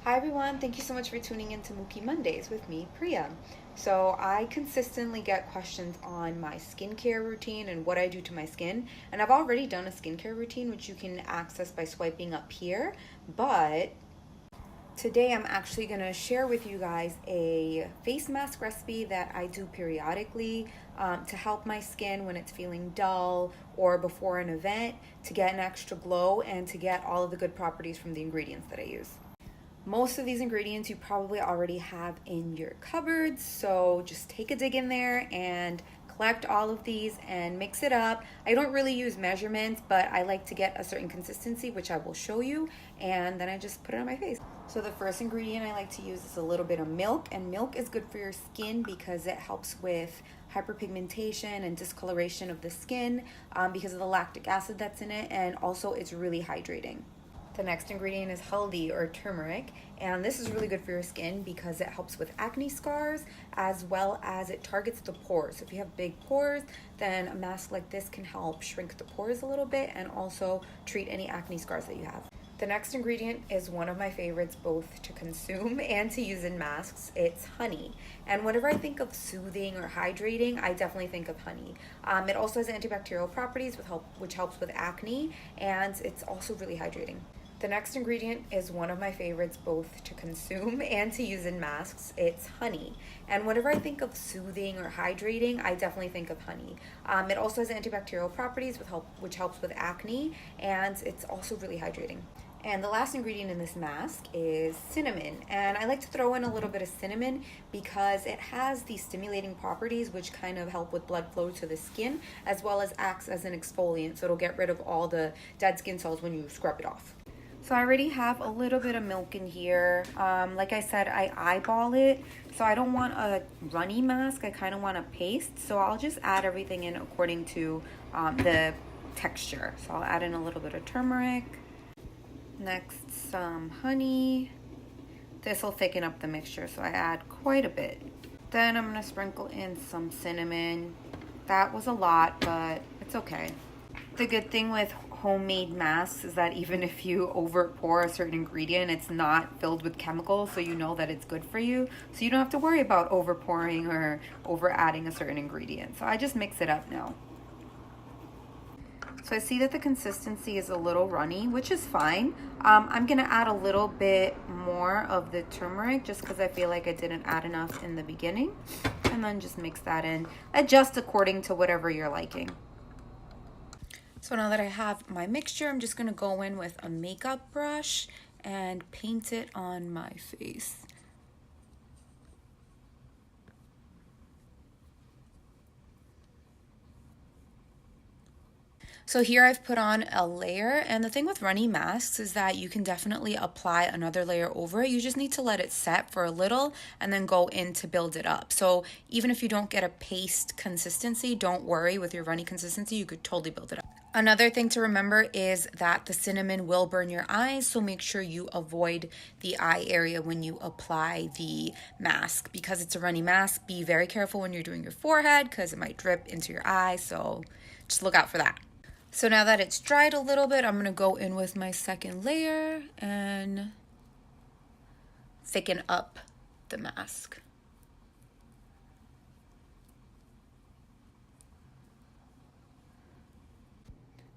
Hi everyone, thank you so much for tuning in to Mookie Mondays with me, Priya. So, I consistently get questions on my skincare routine and what I do to my skin, and I've already done a skincare routine which you can access by swiping up here, but today I'm actually going to share with you guys a face mask recipe that I do periodically to help my skin when it's feeling dull or before an event to get an extra glow and to get all of the good properties from the ingredients that I use. Most of these ingredients you probably already have in your cupboards, so just take a dig in there and collect all of these and mix it up. I don't really use measurements, but I like to get a certain consistency, which I will show you, and then I just put it on my face. So the first ingredient I like to use is a little bit of milk, and milk is good for your skin because it helps with hyperpigmentation and discoloration of the skin because of the lactic acid that's in it, and also it's really hydrating. The next ingredient is haldi or turmeric, and this is really good for your skin because it helps with acne scars as well as it targets the pores. So if you have big pores, then a mask like this can help shrink the pores a little bit and also treat any acne scars that you have. The next ingredient is one of my favorites both to consume and to use in masks. It's honey. And whenever I think of soothing or hydrating, I definitely think of honey. It also has antibacterial properties which helps with acne, and it's also really hydrating. The next ingredient is one of my favorites both to consume and to use in masks. It's honey. And whenever I think of soothing or hydrating, I definitely think of honey. It also has antibacterial properties which helps with acne, and it's also really hydrating. And the last ingredient in this mask is cinnamon. And I like to throw in a little bit of cinnamon because it has these stimulating properties which kind of help with blood flow to the skin as well as acts as an exfoliant. So it'll get rid of all the dead skin cells when you scrub it off. So I already have a little bit of milk in here. Like I said, I eyeball it. So I don't want a runny mask. I kind of want a paste. So I'll just add everything in according to the texture. So I'll add in a little bit of turmeric. Next, some honey. This will thicken up the mixture, so I add quite a bit. Then I'm going to sprinkle in some cinnamon. That was a lot, but it's okay. The good thing with homemade masks is that even if you over pour a certain ingredient, it's not filled with chemicals, so you know that it's good for you. So you don't have to worry about over pouring or over adding a certain ingredient. So I just mix it up now. So I see that the consistency is a little runny, which is fine. I'm gonna add a little bit more of the turmeric just because I feel like I didn't add enough in the beginning. And then just mix that in. Adjust according to whatever you're liking. So now that I have my mixture, I'm just gonna go in with a makeup brush and paint it on my face. So here I've put on a layer, and the thing with runny masks is that you can definitely apply another layer over it. You just need to let it set for a little and then go in to build it up. So even if you don't get a paste consistency, don't worry with your runny consistency, you could totally build it up. Another thing to remember is that the cinnamon will burn your eyes, so make sure you avoid the eye area when you apply the mask. Because it's a runny mask, be very careful when you're doing your forehead because it might drip into your eye, so just look out for that. So now that it's dried a little bit, I'm going to go in with my second layer and thicken up the mask.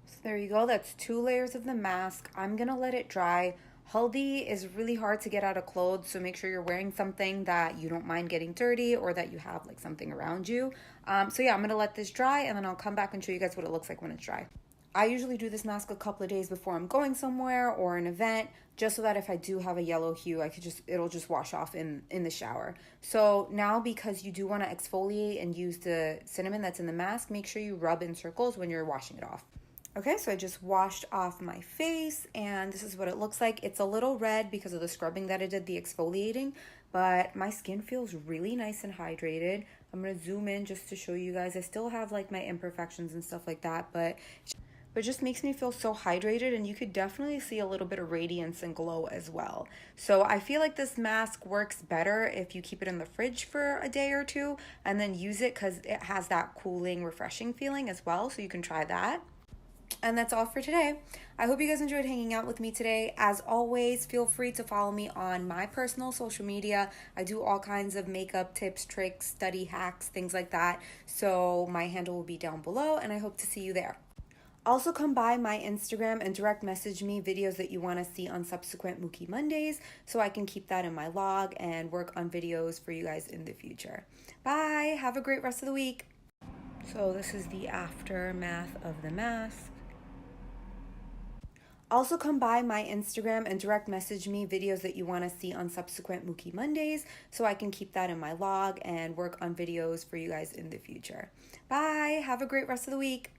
So there you go. That's 2 layers of the mask. I'm going to let it dry. Haldi is really hard to get out of clothes, so make sure you're wearing something that you don't mind getting dirty or that you have like something around you. So yeah, I'm going to let this dry and then I'll come back and show you guys what it looks like when it's dry. I usually do this mask a couple of days before I'm going somewhere or an event, just so that if I do have a yellow hue, it'll just wash off in the shower. So now, because you do want to exfoliate and use the cinnamon that's in the mask, make sure you rub in circles when you're washing it off. Okay, so I just washed off my face and this is what it looks like. It's a little red because of the scrubbing that I did, the exfoliating, but my skin feels really nice and hydrated. I'm going to zoom in just to show you guys. I still have like my imperfections and stuff like that, but it just makes me feel so hydrated, and you could definitely see a little bit of radiance and glow as well. So I feel like this mask works better if you keep it in the fridge for a day or two and then use it because it has that cooling, refreshing feeling as well, so you can try that. And that's all for today. I hope you guys enjoyed hanging out with me today. As always, feel free to follow me on my personal social media. I do all kinds of makeup tips, tricks, study hacks, things like that. So my handle will be down below, and I hope to see you there. Also, come by my Instagram and direct message me videos that you want to see on subsequent Mooky Mondays so I can keep that in my log and work on videos for you guys in the future. Bye! Have a great rest of the week! So this is the aftermath of the mask. Also, come by my Instagram and direct message me videos that you want to see on subsequent Mooky Mondays so I can keep that in my log and work on videos for you guys in the future. Bye! Have a great rest of the week!